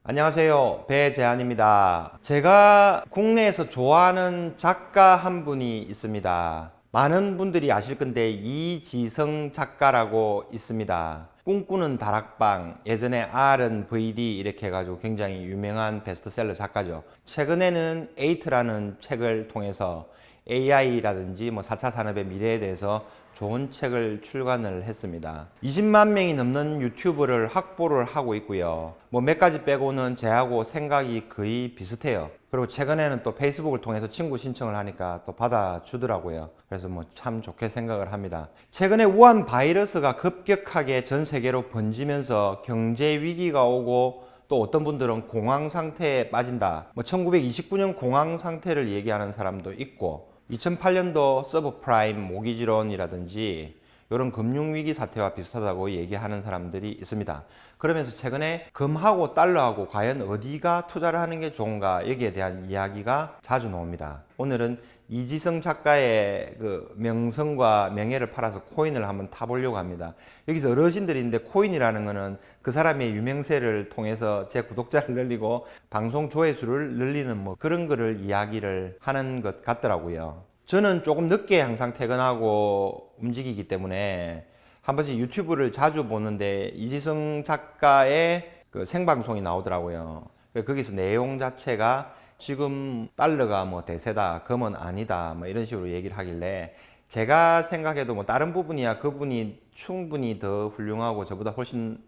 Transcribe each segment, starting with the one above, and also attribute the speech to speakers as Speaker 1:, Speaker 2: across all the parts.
Speaker 1: 안녕하세요. 배재한입니다. 제가 국내에서 좋아하는 작가 한 분이 있습니다. 많은 분들이 아실 건데 이지성 작가라고 있습니다. 꿈꾸는 다락방, 예전에 R은 VD 이렇게 해가지고 굉장히 유명한 베스트셀러 작가죠. 최근에는 에이트라는 책을 통해서 AI라든지 4차 산업의 미래에 대해서 좋은 책을 출간을 했습니다. 20만 명이 넘는 유튜브를 확보를 하고 있고요. 몇 가지 빼고는 제하고 생각이 거의 비슷해요. 그리고 최근에는 또 페이스북을 통해서 친구 신청을 하니까 또 받아주더라고요. 그래서 참 좋게 생각을 합니다. 최근에 우한 바이러스가 급격하게 전 세계로 번지면서 경제 위기가 오고 또 어떤 분들은 공황 상태에 빠진다. 1929년 공황 상태를 얘기하는 사람도 있고 2008년도 서브프라임 모기지론이라든지 이런 금융위기 사태와 비슷하다고 얘기하는 사람들이 있습니다. 그러면서 최근에 금하고 달러하고 과연 어디가 투자를 하는 게 좋은가 여기에 대한 이야기가 자주 나옵니다. 오늘은 이지성 작가의 그 명성과 명예를 팔아서 코인을 한번 타보려고 합니다. 여기서 어르신들이 있는데 코인이라는 거는 그 사람의 유명세를 통해서 제 구독자를 늘리고 방송 조회수를 늘리는 그런 거를 이야기를 하는 것 같더라고요. 저는 조금 늦게 항상 퇴근하고 움직이기 때문에 한 번씩 유튜브를 자주 보는데 이지성 작가의 그 생방송이 나오더라고요. 거기서 내용 자체가 지금 달러가 대세다, 금은 아니다, 이런 식으로 얘기를 하길래 제가 생각해도 다른 부분이야 그분이 충분히 더 훌륭하고 저보다 훨씬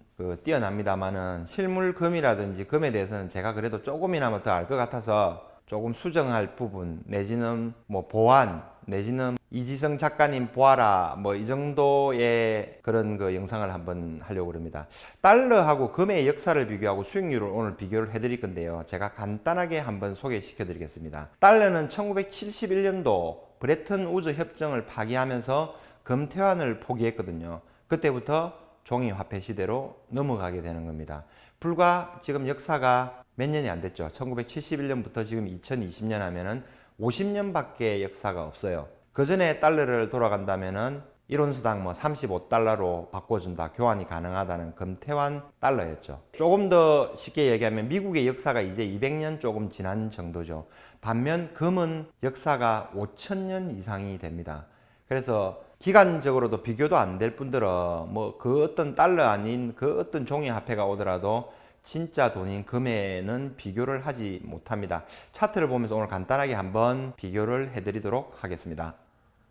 Speaker 1: 뛰어납니다만은 실물 금이라든지 금에 대해서는 제가 그래도 조금이나마 더 알 것 같아서 조금 수정할 부분 내지는 보완 내지는 이지성 작가님 보아라 이 정도의 그런 영상을 한번 하려고 합니다. 달러하고 금의 역사를 비교하고 수익률을 오늘 비교를 해드릴 건데요. 제가 간단하게 한번 소개시켜 드리겠습니다. 달러는 1971년도 브레튼 우즈 협정을 파기하면서 금태환을 포기했거든요. 그때부터 종이 화폐 시대로 넘어가게 되는 겁니다. 불과 지금 역사가 몇 년이 안 됐죠. 1971년부터 지금 2020년 하면은 50년밖에 역사가 없어요. 그 전에 달러를 돌아간다면은 1온스당 35달러로 바꿔준다, 교환이 가능하다는 금태환 달러였죠. 조금 더 쉽게 얘기하면 미국의 역사가 이제 200년 조금 지난 정도죠. 반면 금은 역사가 5000년 이상이 됩니다. 그래서 기간적으로도 비교도 안 될 뿐더러 그 어떤 달러 아닌 그 어떤 종이 화폐가 오더라도 진짜 돈인 금에는 비교를 하지 못합니다. 차트를 보면서 오늘 간단하게 한번 비교를 해드리도록 하겠습니다.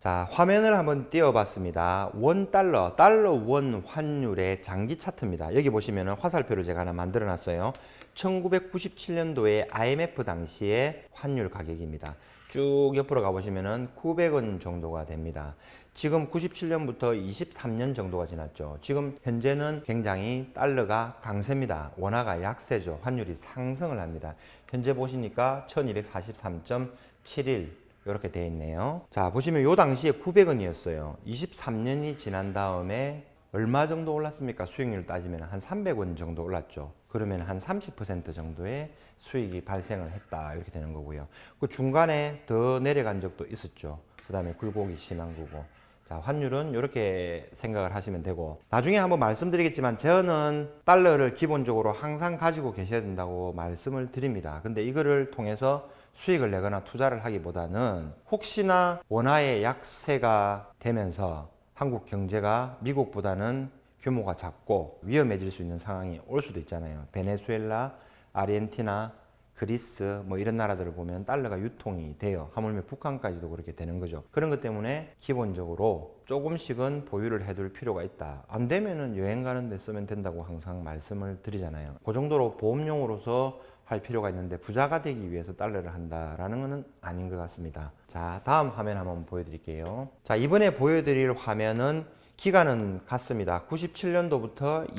Speaker 1: 자, 화면을 한번 띄워봤습니다. 원달러, 달러 원 환율의 장기 차트입니다. 여기 보시면 화살표를 제가 하나 만들어 놨어요. 1997년도에 IMF 당시의 환율 가격입니다. 쭉 옆으로 가보시면 900원 정도가 됩니다. 지금 97년부터 23년 정도가 지났죠. 지금 현재는 굉장히 달러가 강세입니다. 원화가 약세죠. 환율이 상승을 합니다. 현재 보시니까 1243.71 이렇게 되어 있네요. 자, 보시면 요 당시에 900원이었어요. 23년이 지난 다음에 얼마 정도 올랐습니까? 수익률 따지면 한 300원 정도 올랐죠. 그러면 한 30% 정도의 수익이 발생을 했다 이렇게 되는 거고요. 그 중간에 더 내려간 적도 있었죠. 그 다음에 굴곡이 심한 거고. 자, 환율은 이렇게 생각을 하시면 되고, 나중에 한번 말씀드리겠지만 저는 달러를 기본적으로 항상 가지고 계셔야 된다고 말씀을 드립니다. 근데 이거를 통해서 수익을 내거나 투자를 하기보다는 혹시나 원화의 약세가 되면서 한국 경제가 미국보다는 규모가 작고 위험해질 수 있는 상황이 올 수도 있잖아요. 베네수엘라, 아르헨티나, 그리스 이런 나라들을 보면 달러가 유통이 돼요. 하물며 북한까지도 그렇게 되는 거죠. 그런 것 때문에 기본적으로 조금씩은 보유를 해둘 필요가 있다. 안 되면은 여행 가는 데 쓰면 된다고 항상 말씀을 드리잖아요. 그 정도로 보험용으로서 할 필요가 있는데 부자가 되기 위해서 달러를 한다라는 것은 아닌 것 같습니다. 자, 다음 화면 한번 보여드릴게요. 자, 이번에 보여드릴 화면은 기간은 같습니다. 97년도부터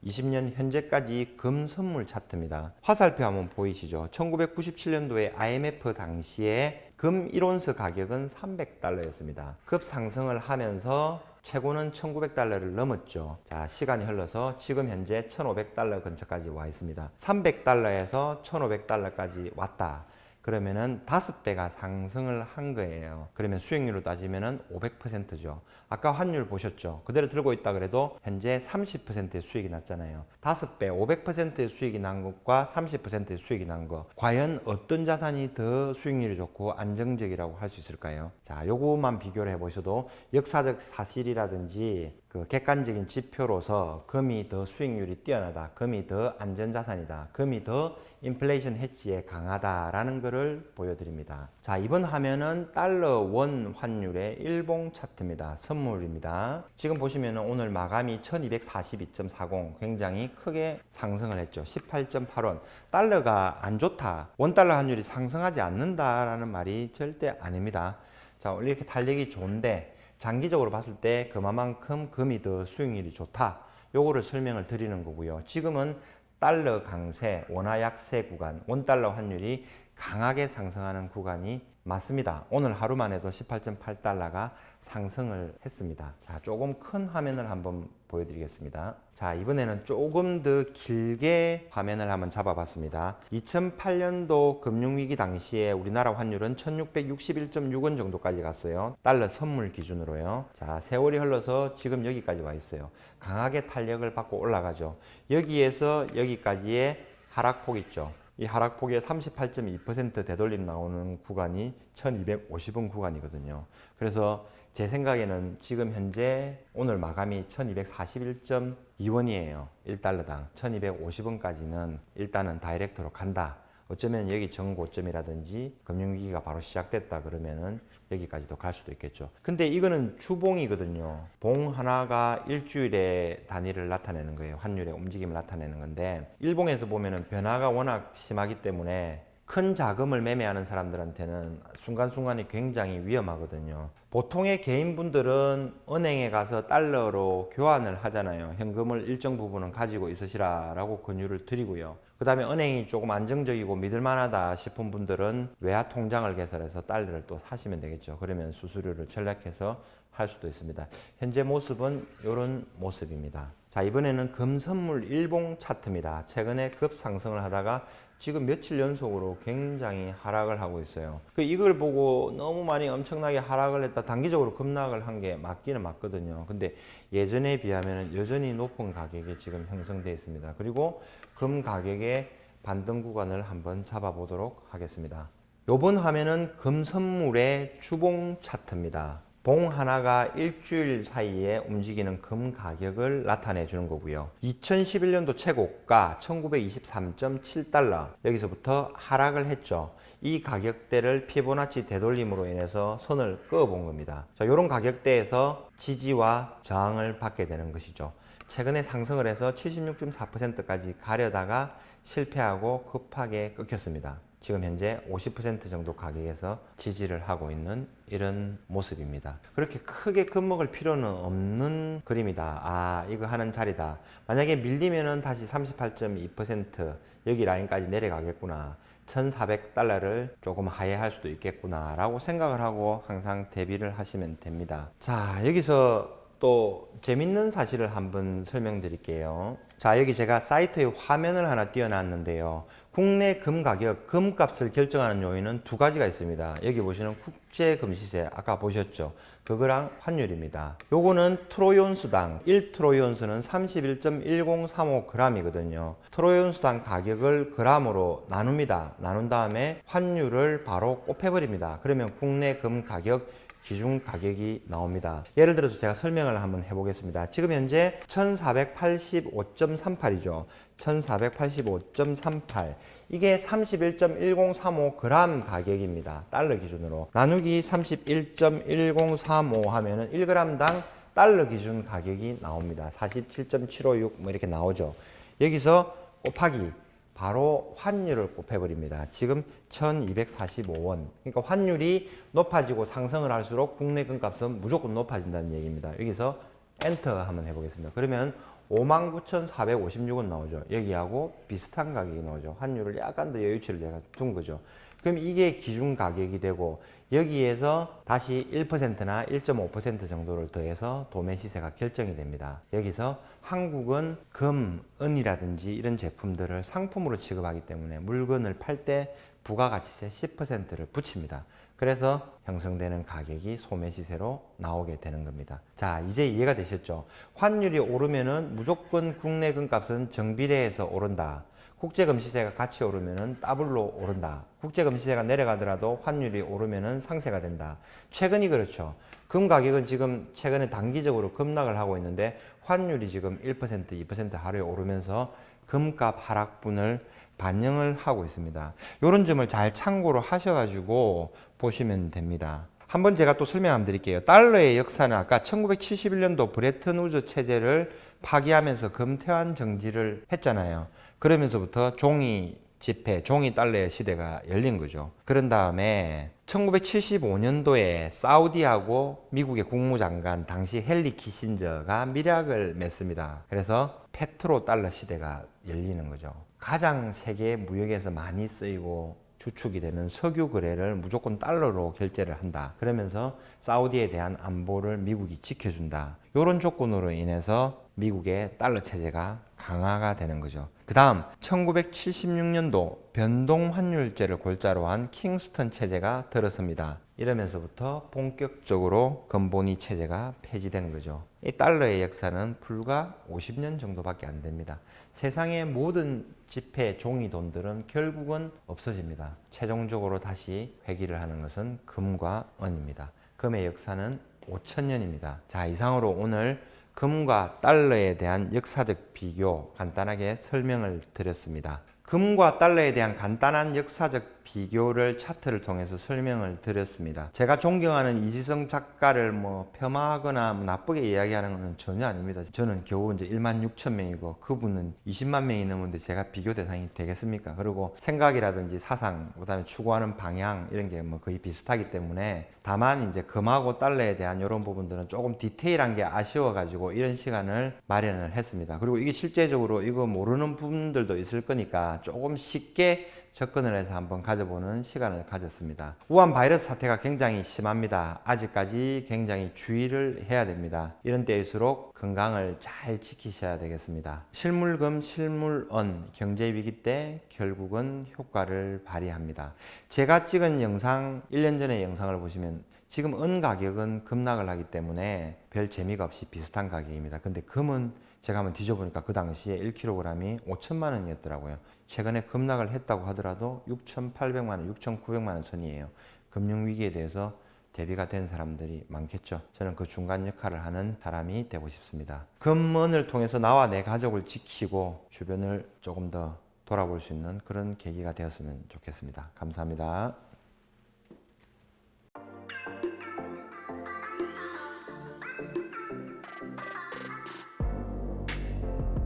Speaker 1: 2020년 현재까지 금 선물 차트입니다. 화살표 한번 보이시죠? 1997년도에 IMF 당시에 금 1온스 가격은 300달러였습니다. 급상승을 하면서 최고는 1900달러를 넘었죠. 자, 시간이 흘러서 지금 현재 1500달러 근처까지 와 있습니다. 300달러에서 1500달러까지 왔다. 그러면은 5배가 상승을 한 거예요. 그러면 수익률로 따지면은 500%죠. 아까 환율 보셨죠? 그대로 들고 있다 그래도 현재 30%의 수익이 났잖아요. 5배, 500%의 수익이 난 것과 30%의 수익이 난 것. 과연 어떤 자산이 더 수익률이 좋고 안정적이라고 할 수 있을까요? 자, 요거만 비교를 해보셔도 역사적 사실이라든지 그 객관적인 지표로서 금이 더 수익률이 뛰어나다, 금이 더 안전자산이다, 금이 더 인플레이션 해지에 강하다라는 것을 보여드립니다. 자, 이번 화면은 달러 원 환율의 일봉 차트입니다. 선물입니다. 지금 보시면 오늘 마감이 1242.40 굉장히 크게 상승을 했죠. 18.8원. 달러가 안 좋다, 원달러 환율이 상승하지 않는다라는 말이 절대 아닙니다. 자, 원래 이렇게 달력이 좋은데 장기적으로 봤을 때 그만큼 금이 더 수익률이 좋다, 요거를 설명을 드리는 거고요. 지금은 달러 강세, 원화 약세 구간, 원달러 환율이 강하게 상승하는 구간이 맞습니다. 오늘 하루만 해도 18.8달러가 상승을 했습니다. 자, 조금 큰 화면을 한번 보여드리겠습니다. 자, 이번에는 조금 더 길게 화면을 한번 잡아봤습니다. 2008년도 금융위기 당시에 우리나라 환율은 1661.6원 정도까지 갔어요. 달러 선물 기준으로요. 자, 세월이 흘러서 지금 여기까지 와 있어요. 강하게 탄력을 받고 올라가죠. 여기에서 여기까지의 하락폭 있죠. 이 하락폭의 38.2% 되돌림 나오는 구간이 1250원 구간이거든요. 그래서 제 생각에는 지금 현재 오늘 마감이 1241.2원이에요. 1달러당 1250원까지는 일단은 다이렉트로 간다. 어쩌면 여기 정고점이라든지 금융위기가 바로 시작됐다 그러면은 여기까지도 갈 수도 있겠죠. 근데 이거는 주봉이거든요. 봉 하나가 일주일의 단위를 나타내는 거예요. 환율의 움직임을 나타내는 건데, 일봉에서 보면은 변화가 워낙 심하기 때문에 큰 자금을 매매하는 사람들한테는 순간순간이 굉장히 위험하거든요. 보통의 개인분들은 은행에 가서 달러로 교환을 하잖아요. 현금을 일정 부분은 가지고 있으시라라고 권유를 드리고요. 그 다음에 은행이 조금 안정적이고 믿을만하다 싶은 분들은 외화 통장을 개설해서 달러를 또 사시면 되겠죠. 그러면 수수료를 절약해서 할 수도 있습니다. 현재 모습은 이런 모습입니다. 자, 이번에는 금선물 일봉 차트입니다. 최근에 급상승을 하다가 지금 며칠 연속으로 굉장히 하락을 하고 있어요. 이걸 보고 너무 많이 엄청나게 하락을 했다, 단기적으로 급락을 한 게 맞기는 맞거든요. 근데 예전에 비하면 여전히 높은 가격이 지금 형성되어 있습니다. 그리고 금 가격의 반등 구간을 한번 잡아보도록 하겠습니다. 이번 화면은 금선물의 주봉 차트입니다. 봉 하나가 일주일 사이에 움직이는 금 가격을 나타내 주는 거고요. 2011년도 최고가 1923.7달러, 여기서부터 하락을 했죠. 이 가격대를 피보나치 되돌림으로 인해서 선을 그어 본 겁니다. 자, 이런 가격대에서 지지와 저항을 받게 되는 것이죠. 최근에 상승을 해서 76.4%까지 가려다가 실패하고 급하게 끊겼습니다. 지금 현재 50% 정도 가격에서 지지를 하고 있는 이런 모습입니다. 그렇게 크게 겁먹을 필요는 없는 그림이다. 아, 이거 하는 자리다. 만약에 밀리면은 다시 38.2% 여기 라인까지 내려가겠구나, 1,400달러를 조금 하회할 수도 있겠구나 라고 생각을 하고 항상 대비를 하시면 됩니다. 자, 여기서 또 재밌는 사실을 한번 설명드릴게요. 자, 여기 제가 사이트에 화면을 하나 띄워놨는데요. 국내 금 가격, 금값을 결정하는 요인은 두 가지가 있습니다. 여기 보시는 국제 금시세, 아까 보셨죠? 그거랑 환율입니다. 요거는 트로이온스당, 1트로이온스는 31.1035g이거든요. 트로이온스당 가격을 그람으로 나눕니다. 나눈 다음에 환율을 바로 곱해버립니다. 그러면 국내 금 가격 기준 가격이 나옵니다. 예를 들어서 제가 설명을 한번 해보겠습니다. 지금 현재 1485.38이죠. 1485.38. 이게 31.1035g 가격입니다. 달러 기준으로. 나누기 31.1035 하면은 1g당 달러 기준 가격이 나옵니다. 47.756 뭐 이렇게 나오죠. 여기서 곱하기 바로 환율을 곱해버립니다. 지금 1245원. 그러니까 환율이 높아지고 상승을 할수록 국내 금값은 무조건 높아진다는 얘기입니다. 여기서 엔터 한번 해보겠습니다. 그러면 59,456원 나오죠. 여기하고 비슷한 가격이 나오죠. 환율을 약간 더 여유치를 내가 둔 거죠. 그럼 이게 기준 가격이 되고, 여기에서 다시 1%나 1.5% 정도를 더해서 도매 시세가 결정이 됩니다. 여기서 한국은 금, 은이라든지 이런 제품들을 상품으로 취급하기 때문에 물건을 팔 때 부가가치세 10%를 붙입니다. 그래서 형성되는 가격이 소매시세로 나오게 되는 겁니다. 자, 이제 이해가 되셨죠? 환율이 오르면은 무조건 국내 금값은 정비례해서 오른다. 국제금시세가 같이 오르면은 더블로 오른다. 국제금시세가 내려가더라도 환율이 오르면은 상세가 된다. 최근이 그렇죠. 금 가격은 지금 최근에 단기적으로 급락을 하고 있는데 환율이 지금 1%, 2% 하루에 오르면서 금값 하락분을 반영을 하고 있습니다. 이런 점을 잘 참고로 하셔가지고 보시면 됩니다. 한번 제가 또 설명 한번 드릴게요. 달러의 역사는 아까 1971년도 브레튼 우즈 체제를 파기하면서 금태환 정지를 했잖아요. 그러면서부터 종이 지폐, 종이 달러의 시대가 열린 거죠. 그런 다음에 1975년도에 사우디하고 미국의 국무장관 당시 헨리 키신저가 밀약을 맺습니다. 그래서 페트로 달러 시대가 열리는 거죠. 가장 세계 무역에서 많이 쓰이고 주축이 되는 석유 거래를 무조건 달러로 결제를 한다. 그러면서 사우디에 대한 안보를 미국이 지켜준다. 이런 조건으로 인해서 미국의 달러 체제가 강화가 되는 거죠. 그 다음 1976년도 변동환율제를 골자로 한 킹스턴 체제가 들었습니다. 이러면서부터 본격적으로 금본위 체제가 폐지된 거죠. 이 달러의 역사는 불과 50년 정도밖에 안 됩니다. 세상의 모든 지폐, 종이 돈들은 결국은 없어집니다. 최종적으로 다시 회귀를 하는 것은 금과 은입니다. 금의 역사는 5천년입니다. 자, 이상으로 오늘 금과 달러에 대한 역사적 비교 간단하게 설명을 드렸습니다. 금과 달러에 대한 간단한 역사적 비교를 차트를 통해서 설명을 드렸습니다. 제가 존경하는 이지성 작가를 폄하하거나 나쁘게 이야기하는 것은 전혀 아닙니다. 저는 겨우 이제 1만 6천 명이고 그분은 20만 명이 넘는데 제가 비교 대상이 되겠습니까? 그리고 생각이라든지 사상, 그다음에 추구하는 방향 이런 게 거의 비슷하기 때문에 다만 이제 금하고 달러에 대한 이런 부분들은 조금 디테일한 게 아쉬워가지고 이런 시간을 마련을 했습니다. 그리고 이게 실제적으로 이거 모르는 분들도 있을 거니까 조금 쉽게 접근을 해서 한번 가져보는 시간을 가졌습니다. 우한 바이러스 사태가 굉장히 심합니다. 아직까지 굉장히 주의를 해야 됩니다. 이런 때일수록 건강을 잘 지키셔야 되겠습니다. 실물금, 실물은 경제위기 때 결국은 효과를 발휘합니다. 제가 찍은 영상, 1년 전의 영상을 보시면 지금 은 가격은 급락을 하기 때문에 별 재미가 없이 비슷한 가격입니다. 근데 금은 제가 한번 뒤져보니까 그 당시에 1kg이 5천만 원이었더라고요. 최근에 급락을 했다고 하더라도 6,800만 원, 6,900만 원 선이에요. 금융위기에 대해서 대비가 된 사람들이 많겠죠. 저는 그 중간 역할을 하는 사람이 되고 싶습니다. 금은을 통해서 나와 내 가족을 지키고 주변을 조금 더 돌아볼 수 있는 그런 계기가 되었으면 좋겠습니다. 감사합니다.